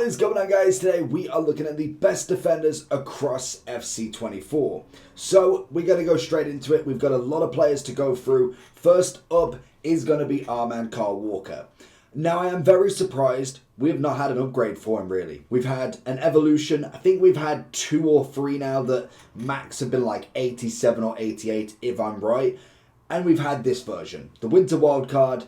What is going on, guys? Today we are looking at the best defenders across FC24. So we're going to go straight into it. We've got a lot of players to go through. First up is going to be our man Kyle Walker. Now I am very surprised we have not had an upgrade for him really. We've had an evolution. I think we've had 2 or 3 now that max have been like 87 or 88 if I'm right. And we've had this version. The Winter Wildcard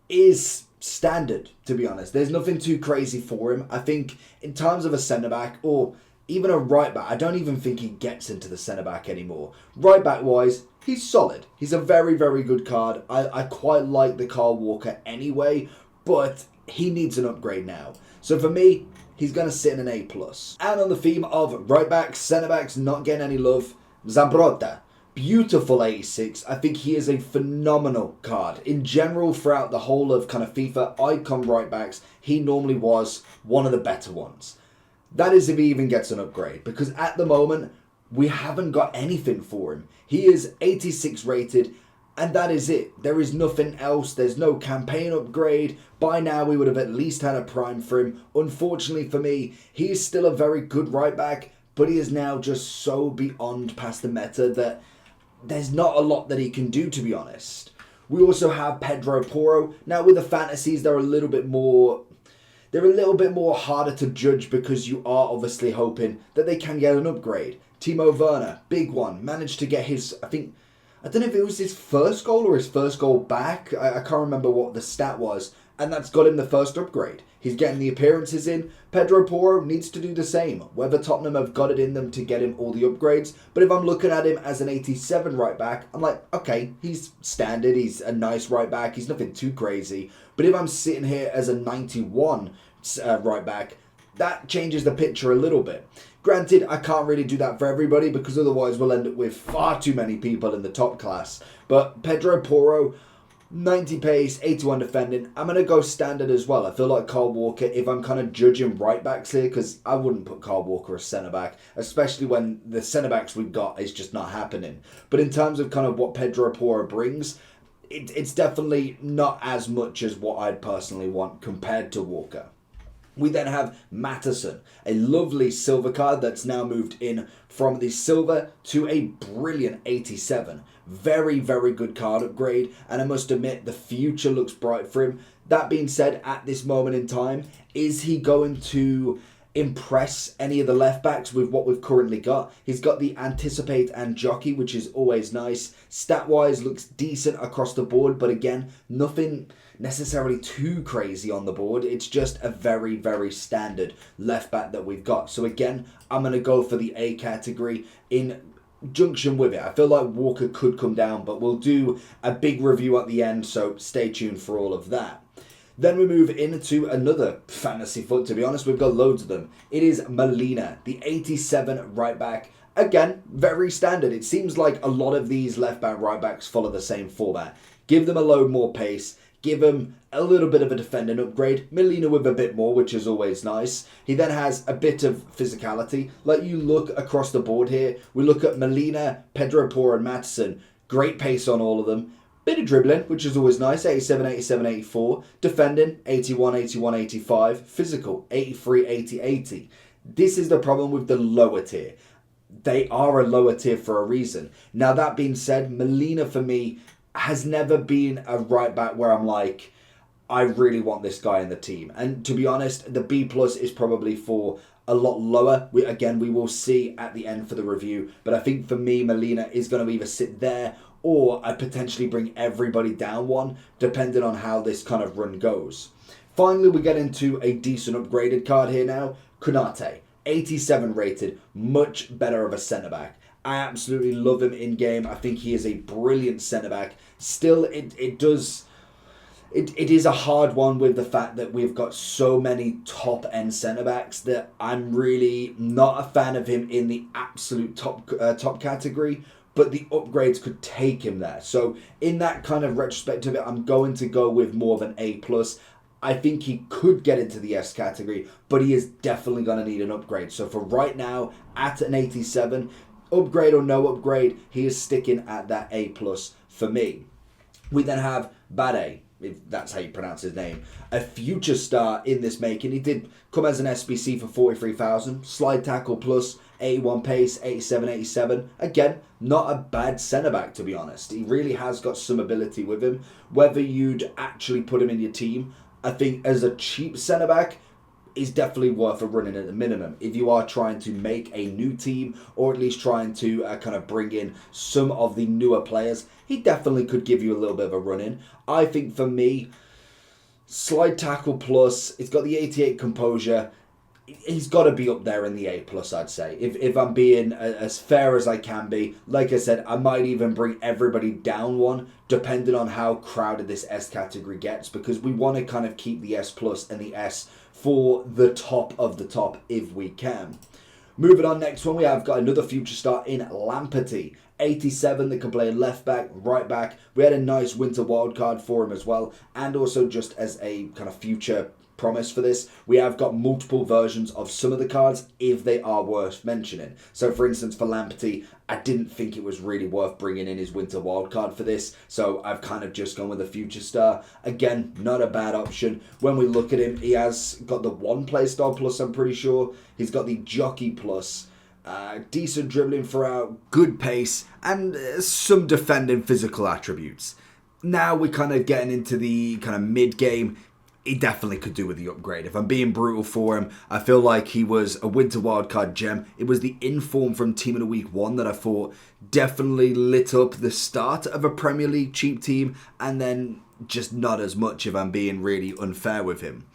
is standard, to be honest. There's nothing too crazy for him. I think in terms of a centre-back or even a right-back, I don't even think he gets into the centre-back anymore. Right-back-wise, he's solid. He's a very, very good card. I quite like the Kyle Walker anyway, but he needs an upgrade now. So for me, he's going to sit in an A+. And on the theme of right-backs, centre-backs not getting any love, Zabrota. Beautiful 86. I think he is a phenomenal card. In general, throughout the whole of kind of FIFA icon right backs, he normally was one of the better ones. That is if he even gets an upgrade, because at the moment, we haven't got anything for him. He is 86 rated, and that is it. There is nothing else. There's no campaign upgrade. By now, we would have at least had a prime for him. Unfortunately for me, he is still a very good right back, but he is now just so beyond past the meta that there's not a lot that he can do, to be honest. We also have Pedro Porro. Now with the fantasies, they're a little bit more harder to judge because you are obviously hoping that they can get an upgrade. Timo Werner, big one, managed to get his, I don't know if it was his first goal or his first goal back. I can't remember what the stat was. And that's got him the first upgrade. He's getting the appearances in. Pedro Porro needs to do the same. Whether Tottenham have got it in them to get him all the upgrades. But if I'm looking at him as an 87 right back, I'm like, okay, he's standard. He's a nice right back. He's nothing too crazy. But if I'm sitting here as a 91 right back, that changes the picture a little bit. Granted, I can't really do that for everybody because otherwise we'll end up with far too many people in the top class. But Pedro Porro, 90 pace, 81 defending. I'm going to go standard as well. I feel like Kyle Walker, if I'm kind of judging right backs here, because I wouldn't put Kyle Walker as centre back, especially when the centre backs we've got is just not happening. But in terms of kind of what Pedro Porro brings, it's definitely not as much as what I'd personally want compared to Walker. We then have Matteson, a lovely silver card that's now moved in from the silver to a brilliant 87. Very, very good card upgrade, and I must admit the future looks bright for him. That being said, at this moment in time, is he going to impress any of the left backs with what we've currently got? He's got the anticipate and jockey, which is always nice. Stat wise looks decent across the board, but again, nothing necessarily too crazy on the board. It's just a very, very standard left back that we've got. So again, I'm going to go for the A category in junction with it. I feel like Walker could come down, but we'll do a big review at the end, so stay tuned for all of that. Then we move into another fantasy foot, to be honest. We've got loads of them. It is Molina, the 87 right back. Again, very standard. It seems like a lot of these left back, right backs follow the same format. Give them a load more pace. Give him a little bit of a defending upgrade. Molina with a bit more, which is always nice. He then has a bit of physicality. Like you look across the board here, we look at Molina, Pedro Porro and Matteson. Great pace on all of them. Bit of dribbling, which is always nice. 87, 87, 84. Defending, 81, 81, 85. Physical, 83, 80, 80. This is the problem with the lower tier. They are a lower tier for a reason. Now, that being said, Molina for me has never been a right back where I'm like, I really want this guy in the team. And to be honest, the B+ is probably for a lot lower. We will see at the end for the review. But I think for me, Molina is going to either sit there or I potentially bring everybody down one, depending on how this kind of run goes. Finally, we get into a decent upgraded card here now. Konate, 87 rated, much better of a centre-back. I absolutely love him in game. I think he is a brilliant centre-back. Still, it is a hard one with the fact that we've got so many top-end centre-backs that I'm really not a fan of him in the absolute top category, but the upgrades could take him there. So in that kind of retrospect of it, I'm going to go with more of an A+. I think he could get into the S category, but he is definitely going to need an upgrade. So for right now, at an 87, upgrade or no upgrade, he is sticking at that A+ for me. We then have Bade, if that's how you pronounce his name, a future star in this making. He did come as an SBC for 43,000, slide tackle plus, 81 pace, 87, 87. Again, not a bad centre-back, to be honest. He really has got some ability with him. Whether you'd actually put him in your team, I think as a cheap centre-back, is definitely worth a running at the minimum. If you are trying to make a new team, or at least trying to kind of bring in some of the newer players, he definitely could give you a little bit of a run in. I think for me, slide tackle plus, it's got the 88 composure. He's got to be up there in the A+, I'd say. If I'm being as fair as I can be. Like I said, I might even bring everybody down one, depending on how crowded this S category gets, because we want to kind of keep the S+ and the S for the top of the top if we can. Moving on, next one, we have got another future star in Lamperty. 87 that can play left back, right back. We had a nice winter wildcard for him as well, and also just as a kind of future promise for this, we have got multiple versions of some of the cards if they are worth mentioning. So for instance, for Lamperty, I didn't think it was really worth bringing in his winter wildcard for this, so I've kind of just gone with a future star. Again, not a bad option. When we look at him, he has got the 1 playstyle plus, I'm pretty sure. He's got the jockey plus. Decent dribbling throughout, good pace, and some defending physical attributes. Now we're kind of getting into the kind of mid-game. He definitely could do with the upgrade. If I'm being brutal for him, I feel like he was a winter wildcard gem. It was the inform from Team of the Week 1 that I thought definitely lit up the start of a Premier League cheap team, and then just not as much if I'm being really unfair with him.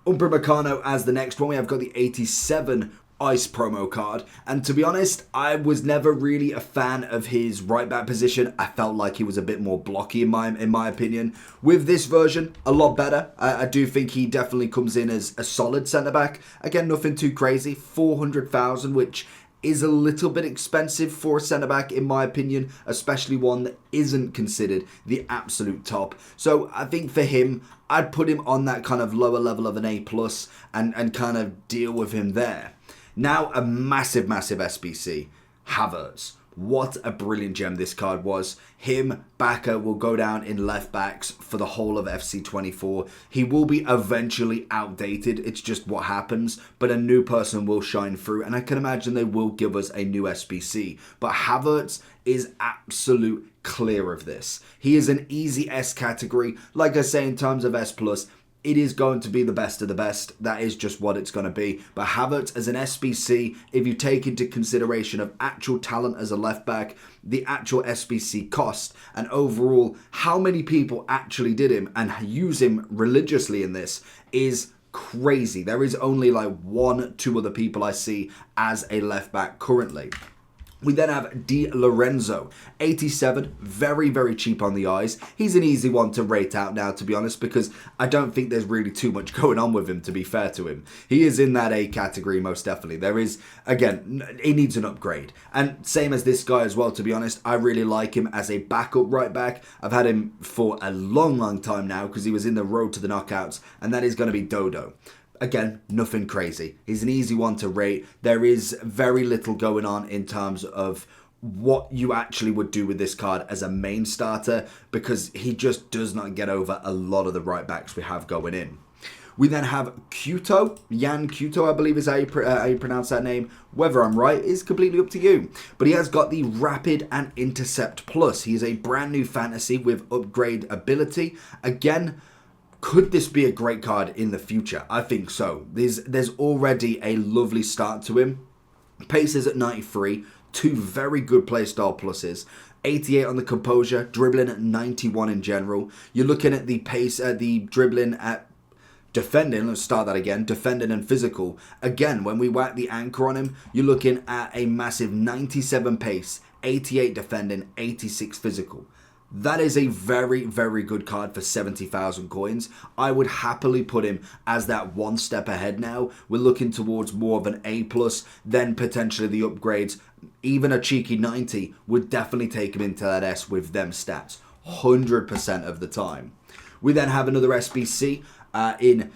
Upamecano as the next one. We have got the 87 Ice promo card, and to be honest, I was never really a fan of his right back position. I felt like he was a bit more blocky in my opinion. With this version, a lot better. I do think he definitely comes in as a solid centre back. Again, nothing too crazy. 400,000, which is a little bit expensive for a centre back in my opinion, especially one that isn't considered the absolute top. So I think for him, I'd put him on that kind of lower level of an A+ and kind of deal with him there. Now a massive SBC, Havertz. What a brilliant gem this card was. Him, Baka will go down in left backs for the whole of FC24. He will be eventually outdated. It's just what happens. But a new person will shine through. And I can imagine they will give us a new SBC. But Havertz is absolute clear of this. He is an easy S category. Like I say, in terms of S+, it is going to be the best of the best. That is just what it's going to be. But Havertz as an SBC, if you take into consideration of actual talent as a left back, the actual SBC cost, and overall how many people actually did him and use him religiously in this is crazy. There is only like 1-2 other people I see as a left back currently. We then have Di Lorenzo, 87, very cheap on the eyes. He's an easy one to rate out now, to be honest, because I don't think there's really too much going on with him, to be fair to him. He is in that A category, most definitely. There is, again, he needs an upgrade. And same as this guy as well, to be honest. I really like him as a backup right back. I've had him for a long time now, because he was in the road to the knockouts, and that is going to be Dodo. Again, nothing crazy. He's an easy one to rate. There is very little going on in terms of what you actually would do with this card as a main starter, because he just does not get over a lot of the right backs we have going in. We then have Cuto, Jan Cuto, I believe is how you pronounce that name. Whether I'm right is completely up to you. But he has got the Rapid and Intercept Plus. He is a brand new fantasy with upgrade ability. Again, could this be a great card in the future? I think so. There's already a lovely start to him. Pace is at 93. 2 very good playstyle pluses. 88 on the composure. Dribbling at 91 in general. You're looking at the pace, the dribbling at defending. Let's start that again. Defending and physical. Again, when we whack the anchor on him, you're looking at a massive 97 pace, 88 defending, 86 physical. That is a very good card for 70,000 coins. I would happily put him as that one step ahead now. We're looking towards more of an A+, then potentially the upgrades. Even a cheeky 90 would definitely take him into that S with them stats, 100% of the time. We then have another SBC in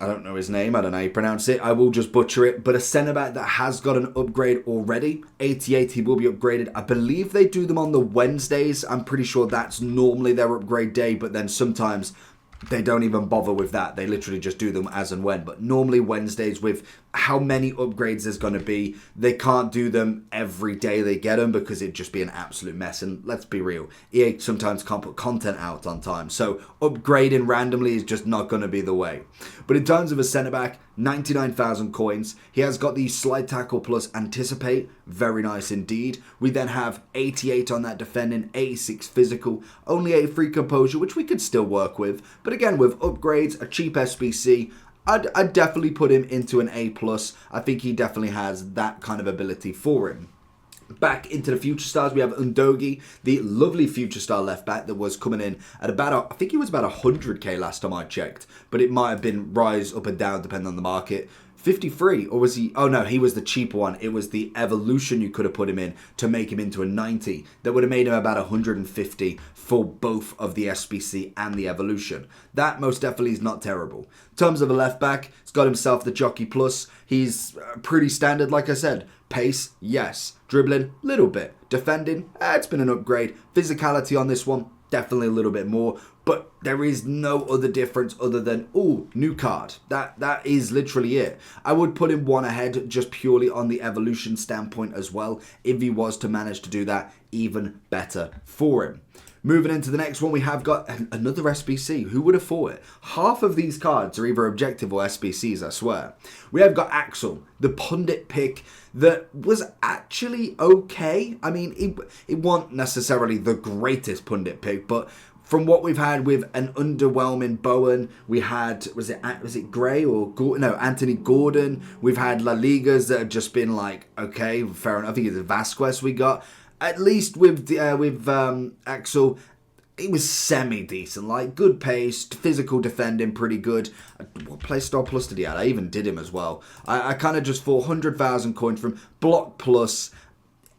I don't know his name, I don't know how you pronounce it, I will just butcher it, but a centre-back that has got an upgrade already. 88, he will be upgraded. I believe they do them on the Wednesdays. I'm pretty sure that's normally their upgrade day, but then sometimes they don't even bother with that. They literally just do them as and when. But normally Wednesdays, with how many upgrades there's going to be, they can't do them every day they get them because it'd just be an absolute mess. And let's be real, EA sometimes can't put content out on time. So upgrading randomly is just not going to be the way. But in terms of a centre-back, 99,000 coins. He has got the slide tackle plus anticipate. Very nice indeed. We then have 88 on that defending, 86 physical, only a free composure, which we could still work with. But again, with upgrades, a cheap SBC, I'd definitely put him into an A+. I think he definitely has that kind of ability for him. Back into the future stars, we have Undogi, the lovely future star left back that was coming in at about, I think he was about 100k last time I checked, but it might have been rise up and down depending on the market. 53, or was he? Oh no, he was the cheaper one. It was the evolution you could have put him in to make him into a 90. That would have made him about 150 for both of the SBC and the evolution. That most definitely is not terrible. In terms of a left back, he's got himself the jockey plus. He's pretty standard, like I said. Pace, yes. Dribbling, little bit. Defending, it's been an upgrade. Physicality on this one, definitely a little bit more. But there is no other difference other than, ooh, new card. That is literally it. I would put him one ahead just purely on the evolution standpoint as well. If he was to manage to do that, even better for him. Moving into the next one, we have got another SBC. Who would have thought it? Half of these cards are either objective or SBCs, I swear. We have got Axel, the pundit pick that was actually okay. I mean, it wasn't necessarily the greatest pundit pick, but from what we've had with an underwhelming Bowen, we had, was it Gray or no, Anthony Gordon. We've had La Ligas that have just been like, okay, fair enough. I think it's Vasquez we got. At least with Axel, it was semi-decent, like good pace, physical defending, pretty good. What playstyle plus did he add? I even did him as well. I kind of just thought 100,000 coins from block plus.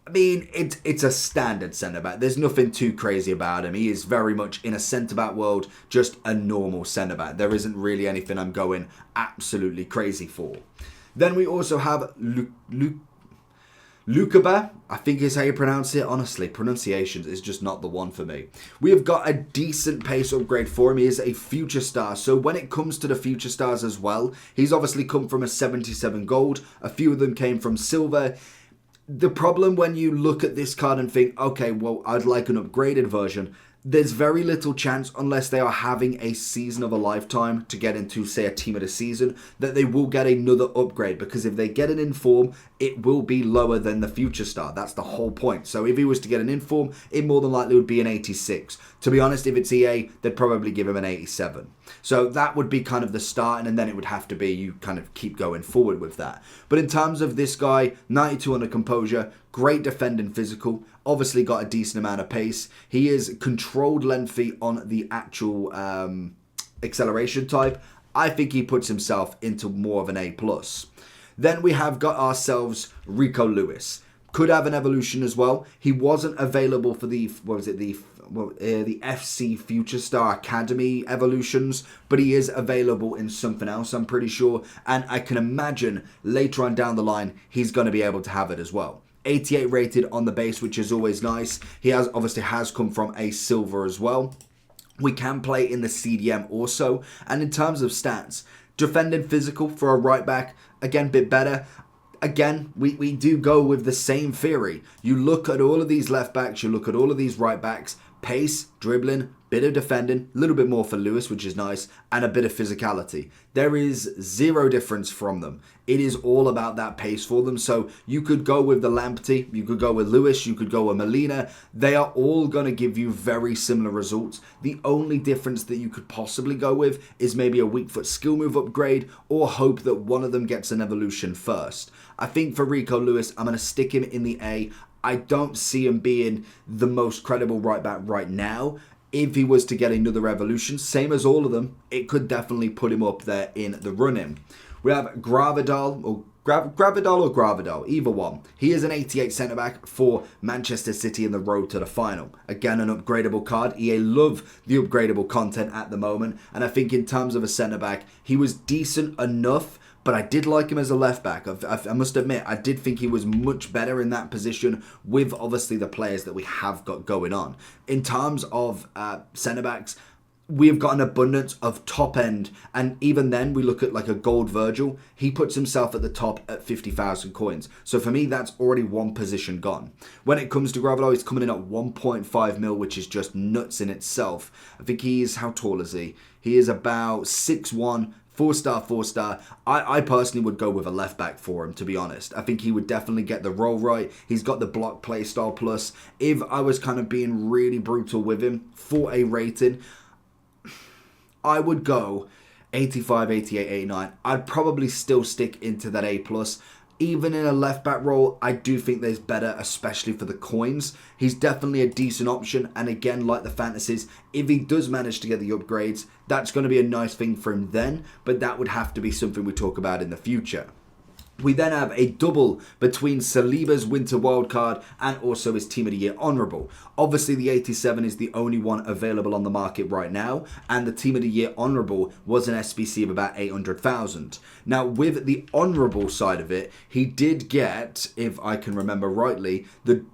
I mean, it's a standard centre-back. There's nothing too crazy about him. He is very much, in a centre-back world, just a normal centre-back. There isn't really anything I'm going absolutely crazy for. Then we also have Lukaba, I think is how you pronounce it. Honestly, pronunciations is just not the one for me. We have got a decent pace upgrade for him. He is a future star. So when it comes to the future stars as well, he's obviously come from a 77 gold. A few of them came from silver. The problem when you look at this card and think, okay, well, I'd like an upgraded version, there's very little chance, unless they are having a season of a lifetime to get into, say, a team of the season, that they will get another upgrade. Because if they get an inform, it will be lower than the future star. That's the whole point. So if he was to get an inform, it more than likely would be an 86. To be honest, if it's EA, they'd probably give him an 87. So that would be kind of the start, and then it would have to be you kind of keep going forward with that. But in terms of this guy, 92 on a composure, great defending physical, obviously got a decent amount of pace. He is controlled lengthy on the actual acceleration type. I think he puts himself into more of an A+. Then we have got ourselves Rico Lewis. Could have an evolution as well. He wasn't available for the, the FC Future Star Academy evolutions, but he is available in something else, I'm pretty sure. And I can imagine later on down the line, he's going to be able to have it as well. 88 rated on the base, which is always nice. He has obviously come from a silver as well. We can play in the CDM also. And in terms of stats, defending physical for a right back, again, bit better. Again, we do go with the same theory. You look at all of these left backs, you look at all of these right backs, pace, dribbling, bit of defending, a little bit more for Lewis, which is nice, and a bit of physicality. There is zero difference from them. It is all about that pace for them. So you could go with the Lamptey, you could go with Lewis, you could go with Molina. They are all going to give you very similar results. The only difference that you could possibly go with is maybe a weak foot skill move upgrade, or hope that one of them gets an evolution first. I think for Rico Lewis, I'm going to stick him in the A. I don't see him being the most credible right back right now. If he was to get another evolution, same as all of them, it could definitely put him up there in the running. We have Gravadal, or Gravidol or Gravidol, either one. He is an 88 centre-back for Manchester City in the road to the final. Again, an upgradable card. EA love the upgradable content at the moment. And I think in terms of a centre-back, he was decent enough, but I did like him as a left-back. I must admit, I did think he was much better in that position with, obviously, the players that we have got going on. In terms of centre-backs, we've got an abundance of top end, and even then we look at like a gold Virgil, he puts himself at the top at 50,000 coins. So for me, that's already one position gone. When it comes to Gravelo, he's coming in at 1.5 mil, which is just nuts in itself. I think he is, how tall is he? He is about 6'1", 4-star. I personally would go with a left back for him, to be honest. I think he would definitely get the role right. He's got the block playstyle plus. If I was kind of being really brutal with him for a rating, I would go 85, 88, 89. I'd probably still stick into that A+. Even in a left back role, I do think there's better, especially for the coins. He's definitely a decent option. And again, like the fantasies, if he does manage to get the upgrades, that's going to be a nice thing for him then. But that would have to be something we talk about in the future. We then have a double between Saliba's Winter Wildcard and also his Team of the Year Honourable. Obviously, the 87 is the only one available on the market right now, and the Team of the Year Honourable was an SBC of about 800,000. Now, with the Honourable side of it, he did get, if I can remember rightly, the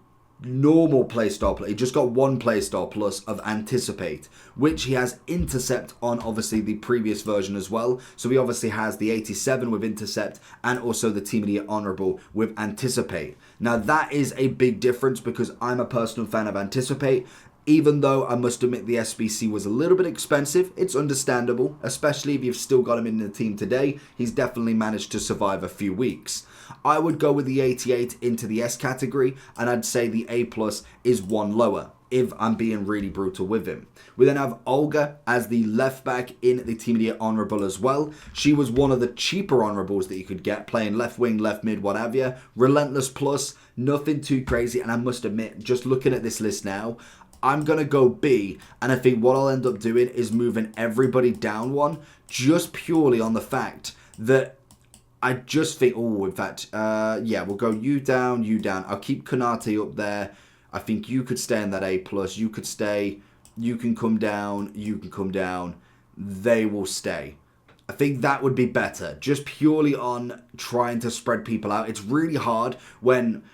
normal playstyle play. He just got one playstyle plus of Anticipate, which he has Intercept on, obviously the previous version as well. So he obviously has the 87 with Intercept and also the Team of the Year Honourable with Anticipate. Now that is a big difference because I'm a personal fan of Anticipate. Even though I must admit the SBC was a little bit expensive, it's understandable, especially if you've still got him in the team today. He's definitely managed to survive a few weeks. I would go with the 88 into the S category, and I'd say the A+ is one lower, if I'm being really brutal with him. We then have Olga as the left back in the Team of the Year Honourable as well. She was one of the cheaper Honourables that you could get, playing left wing, left mid, what have you. Relentless plus, nothing too crazy, and I must admit, just looking at this list now, I'm going to go B, and I think what I'll end up doing is moving everybody down one, just purely on the fact that I just think, we'll go you down. I'll keep Konate up there. I think you could stay in that A+. You could stay. You can come down. You can come down. They will stay. I think that would be better, just purely on trying to spread people out. It's really hard when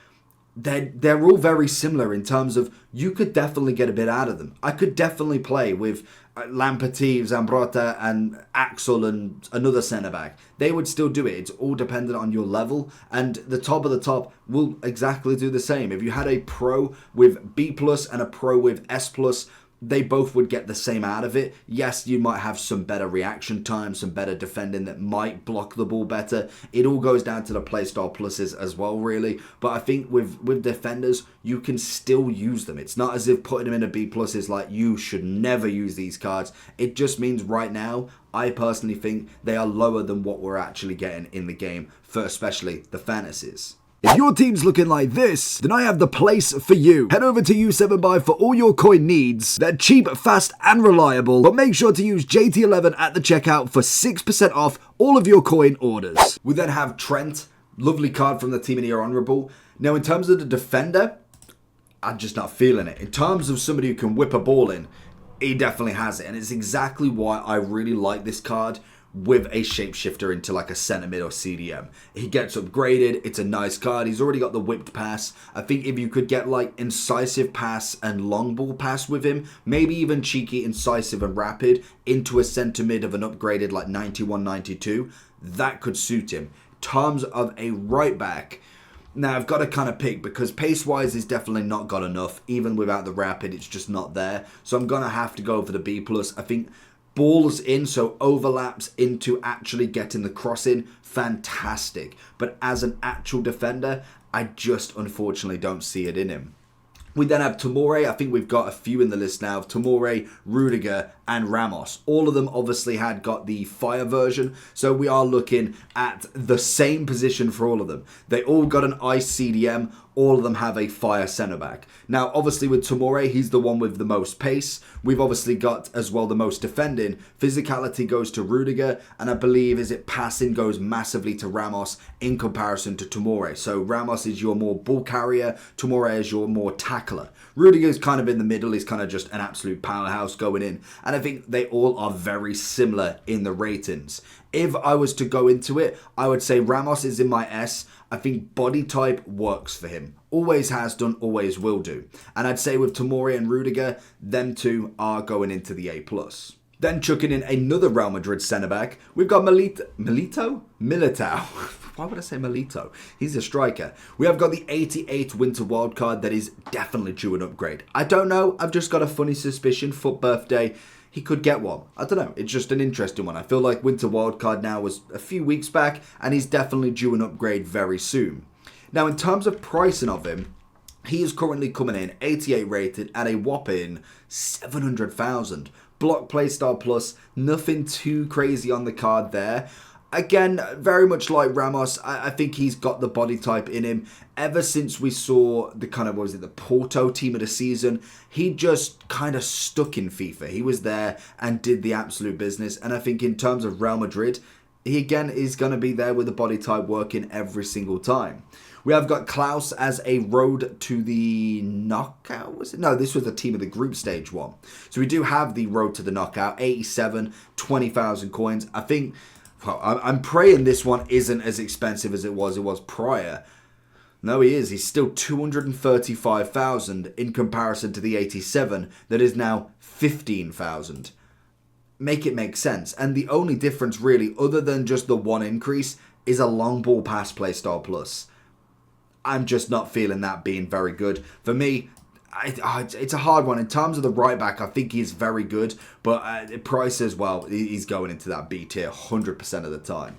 they're all very similar in terms of you could definitely get a bit out of them. I could definitely play with Lamperty, Zambrotta and Axel and another centre-back. They would still do it. It's all dependent on your level, and the top of the top will exactly do the same. If you had a pro with B+ and a pro with S+, they both would get the same out of it. Yes, you might have some better reaction time, some better defending that might block the ball better. It all goes down to the playstyle pluses as well, really. But I think with defenders, you can still use them. It's not as if putting them in a B+ is like, you should never use these cards. It just means right now, I personally think they are lower than what we're actually getting in the game for especially the fantasies. If your team's looking like this, then I have the place for you. Head over to U7Buy for all your coin needs. They're cheap, fast, and reliable, but make sure to use JT11 at the checkout for 6% off all of your coin orders. We then have Trent, lovely card from the Team of the Year Honourable. Now, in terms of the defender, I'm just not feeling it. In terms of somebody who can whip a ball in, he definitely has it, and it's exactly why I really like this card with a shapeshifter into like a centre mid or CDM. He gets upgraded. It's a nice card. He's already got the whipped pass. I think if you could get like incisive pass and long ball pass with him, maybe even cheeky, incisive and rapid into a centre mid of an upgraded like 91, 92, that could suit him. In terms of a right back, now I've got to kind of pick because pace-wise he's definitely not got enough. Even without the rapid, it's just not there. So I'm going to have to go for the B+. I think balls in, so overlaps into actually getting the cross in, fantastic. But as an actual defender, I just unfortunately don't see it in him. We then have Tomori. I think we've got a few in the list now. Tomori, Rudiger and Ramos. All of them obviously had got the fire version, so we are looking at the same position for all of them. They all got an ice CDM, all of them have a fire centre-back. Now, obviously with Tomori, he's the one with the most pace. We've obviously got as well the most defending. Physicality goes to Rudiger, and I believe passing goes massively to Ramos in comparison to Tomori. So Ramos is your more ball carrier, Tomori is your more tackler. Rudiger's kind of in the middle, he's kind of just an absolute powerhouse going in. And I think they all are very similar in the ratings. If I was to go into it, I would say Ramos is in my S. I think body type works for him. Always has done, always will do. And I'd say with Tomori and Rudiger, them two are going into the A+. Then chucking in another Real Madrid centre-back, we've got Militao? Why would I say Milito? He's a striker. We have got the 88 Winter Wildcard that is definitely due an upgrade. I don't know. I've just got a funny suspicion. Foot birthday. He could get one. I don't know. It's just an interesting one. I feel like Winter Wildcard now was a few weeks back, and he's definitely due an upgrade very soon. Now, in terms of pricing of him, he is currently coming in 88 rated at a whopping 700,000. Block Playstyle Plus, nothing too crazy on the card there. Again, very much like Ramos, I think he's got the body type in him. Ever since we saw the kind of, the Porto team of the season, he just kind of stuck in FIFA. He was there and did the absolute business. And I think in terms of Real Madrid, he again is going to be there with the body type working every single time. We have got Klaus as a road to the knockout, was it? No, this was the team of the group stage one. So we do have the road to the knockout, 87, 20,000 coins. I think, well, I'm praying this one isn't as expensive as it was prior. No, he is. He's still 235,000 in comparison to the 87 that is now 15,000. Make it make sense. And the only difference really, other than just the one increase, is a long ball pass Playstyle Plus. I'm just not feeling that being very good. For me, it's a hard one. In terms of the right back, I think he's very good. But price as well, he's going into that B tier 100% of the time.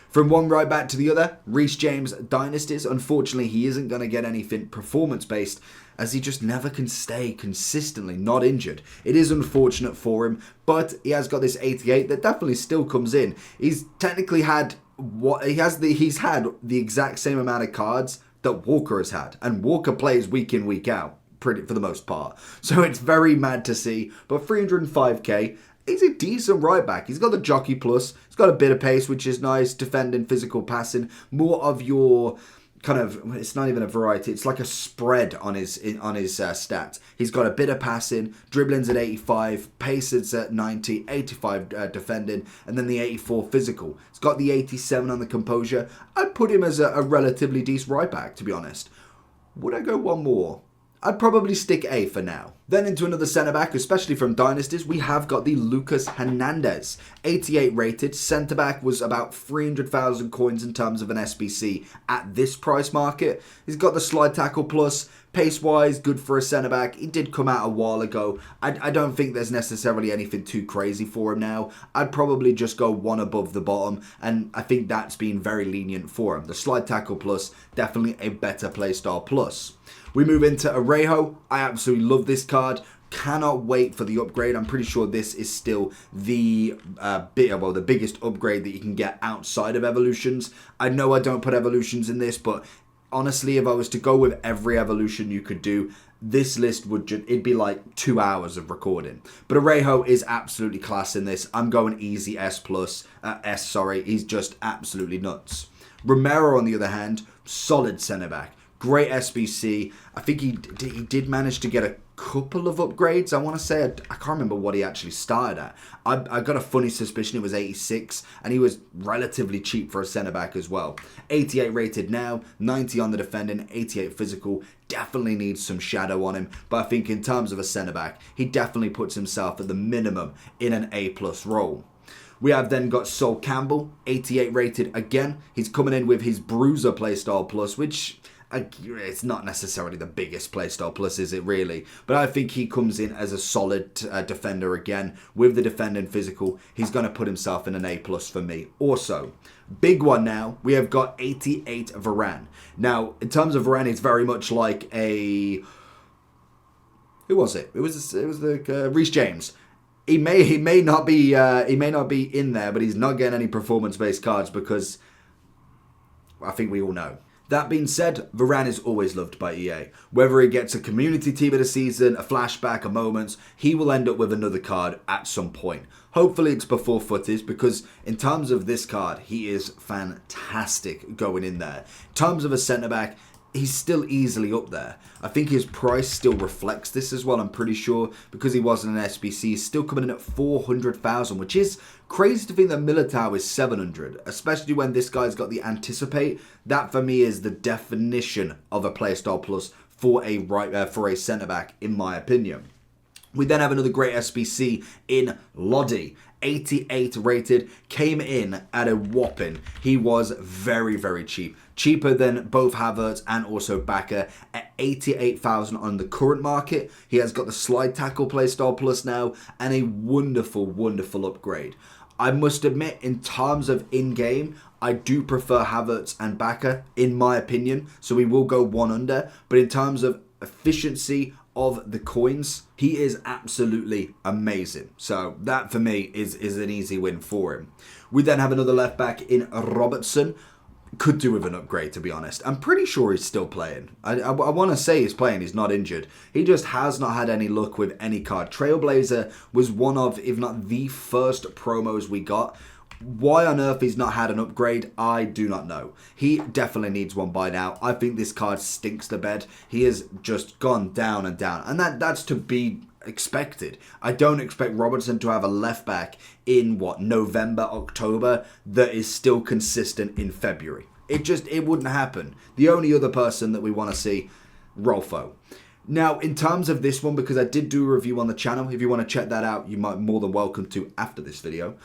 From one right back to the other, Reece James Dynasties. Unfortunately, he isn't going to get anything performance-based, as he just never can stay consistently not injured. It is unfortunate for him, but he has got this 88 that definitely still comes in. He's technically had he's had the exact same amount of cards that Walker has had, and Walker plays week in, week out, for the most part. So it's very mad to see, but 305k, he's a decent right back. He's got the jockey plus, he's got a bit of pace, which is nice, defending, physical, passing, more of your kind of, it's not even a variety, it's like a spread on his stats. He's got a bit of passing, dribbling's at 85, pace is at 90, 85 defending, and then the 84 physical. He's got the 87 on the composure. I'd put him as a relatively decent right back, to be honest. Would I go one more? I'd probably stick A for now. Then into another centre-back, especially from Dynasties, we have got the Lucas Hernandez. 88 rated, centre-back was about 300,000 coins in terms of an SBC at this price market. He's got the slide tackle plus, pace-wise, good for a centre-back. He did come out a while ago. I don't think there's necessarily anything too crazy for him now. I'd probably just go one above the bottom, and I think that's been very lenient for him. The slide tackle plus, definitely a better playstyle plus. We move into Arejo. I absolutely love this card. Cannot wait for the upgrade. I'm pretty sure this is still the the biggest upgrade that you can get outside of evolutions. I know I don't put evolutions in this, but honestly, if I was to go with every evolution you could do, this list would it'd be like 2 hours of recording. But Arejo is absolutely class in this. I'm going easy S+. He's just absolutely nuts. Romero, on the other hand, solid centre-back. Great SBC. I think he did manage to get a couple of upgrades. I want to say, I can't remember what he actually started at. I got a funny suspicion it was 86, and he was relatively cheap for a centre-back as well. 88 rated now, 90 on the defending, 88 physical. Definitely needs some shadow on him, but I think in terms of a centre-back, he definitely puts himself at the minimum in an A+ role. We have then got Sol Campbell, 88 rated again. He's coming in with his Bruiser playstyle plus, which it's not necessarily the biggest playstyle plus, is it really? But I think he comes in as a solid defender again. With the defending physical, he's going to put himself in an A+ for me. Also, big one now, we have got 88 Varane. Now, in terms of Varane, it's very much like a... Who was it? It was the Reece James. he may not be in there, but he's not getting any performance-based cards because I think we all know. That being said, Varane is always loved by EA. Whether he gets a community team of the season, a flashback, a moments, he will end up with another card at some point. Hopefully it's before footage, because in terms of this card, he is fantastic going in there. In terms of a centre-back, he's still easily up there. I think his price still reflects this as well, I'm pretty sure, because he wasn't an SBC. He's still coming in at 400,000, which is crazy to think that Militao is 700, especially when this guy's got the anticipate. That for me is the definition of a playstyle plus for a centre-back, in my opinion. We then have another great SBC in Lodi. 88 rated, came in at a whopping. He was very, very cheap. Cheaper than both Havertz and also Bakker at 88,000 on the current market. He has got the slide tackle playstyle plus now and a wonderful, wonderful upgrade. I must admit, in terms of in-game, I do prefer Havertz and Bakker, in my opinion. So we will go one under. But in terms of efficiency of the coins, he is absolutely amazing. So that for me is an easy win for him. We then have another left back in Robertson. Could do with an upgrade, to be honest. I'm pretty sure he's still playing. I want to say he's playing. He's not injured. He just has not had any luck with any card. Trailblazer was one of, if not the first promos we got. Why on earth he's not had an upgrade, I do not know. He definitely needs one by now. I think this card stinks to bed. He has just gone down and down. And that's to be expected. I don't expect Robertson to have a left back in November, October that is still consistent in February. It wouldn't happen. The only other person that we want to see, Rolfo. Now, in terms of this one, because I did do a review on the channel, if you want to check that out, you might more than welcome to after this video.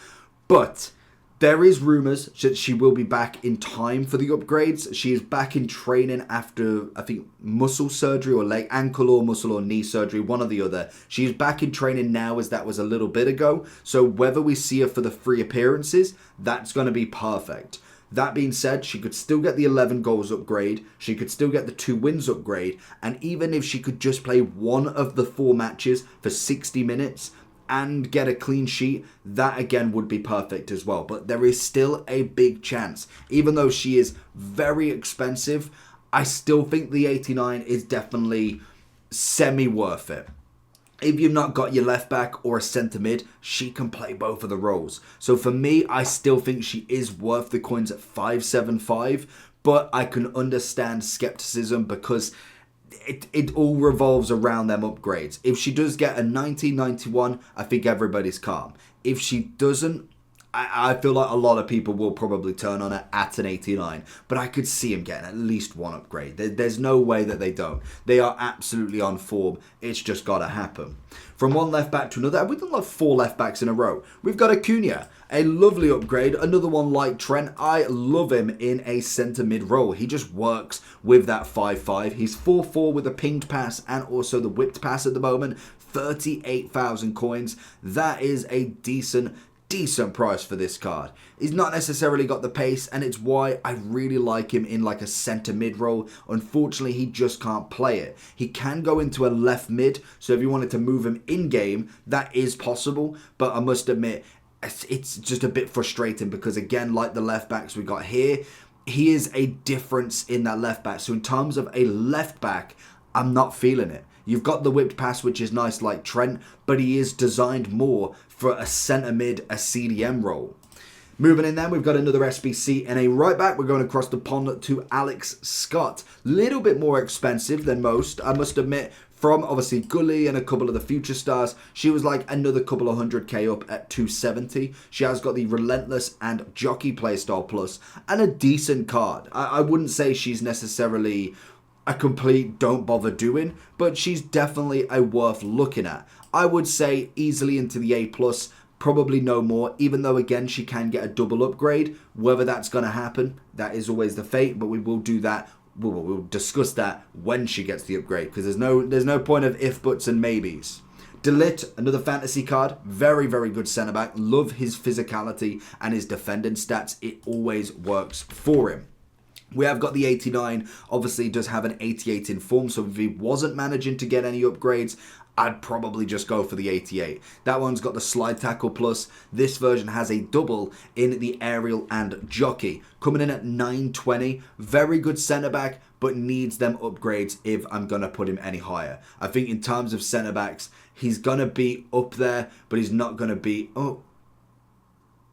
But there is rumours that she will be back in time for the upgrades. She is back in training after, I think, muscle surgery or leg, ankle or muscle or knee surgery, one or the other. She is back in training now, as that was a little bit ago. So whether we see her for the free appearances, that's going to be perfect. That being said, she could still get the 11 goals upgrade. She could still get the 2 wins upgrade. And even if she could just play one of the 4 matches for 60 minutes, and get a clean sheet, that again would be perfect as well. But there is still a big chance. Even though she is very expensive, I still think the 89 is definitely semi-worth it. If you've not got your left back or a centre mid, she can play both of the roles. So for me, I still think she is worth the coins at 575, but I can understand skepticism because it all revolves around them upgrades. If she does get a 1991, I think everybody's calm. If she doesn't, I feel like a lot of people will probably turn on it at an 89. But I could see him getting at least one upgrade. There's no way that they don't. They are absolutely on form. It's just got to happen. From one left back to another, we've done like 4 left backs in a row. We've got Acuna, a lovely upgrade. Another one like Trent. I love him in a centre mid role. He just works with that 5-5. He's 4-4 with a pinged pass and also the whipped pass at the moment. 38,000 coins. That is a decent price for this card. He's not necessarily got the pace, and it's why I really like him in like a centre mid role. Unfortunately, he just can't play it. He can go into a left mid, so if you wanted to move him in game, that is possible, but I must admit, it's just a bit frustrating because again, like the left backs we got here, he is a difference in that left back. So in terms of a left back, I'm not feeling it. You've got the whipped pass, which is nice like Trent, but he is designed more for a centre mid, a CDM role. Moving in then, we've got another SBC and a right back. We're going across the pond to Alex Scott. Little bit more expensive than most, I must admit. From obviously Gully and a couple of the future stars, she was like another couple of 100k up at 270. She has got the Relentless and Jockey playstyle plus and a decent card. I wouldn't say she's necessarily a complete don't bother doing, but she's definitely a worth looking at. I would say easily into the A+, probably no more, even though again she can get a double upgrade. Whether that's going to happen, that is always the fate, but we will do that. We'll discuss that when she gets the upgrade, because there's no point of if, buts and maybes. Delit, another fantasy card, very, very good centre back. Love his physicality and his defending stats. It always works for him. We have got the 89, obviously does have an 88 in form, so if he wasn't managing to get any upgrades, I'd probably just go for the 88. That one's got the slide tackle plus. This version has a double in the aerial and jockey. Coming in at 920, very good centre back, but needs them upgrades if I'm going to put him any higher. I think in terms of centre backs, he's going to be up there, but he's not going to be...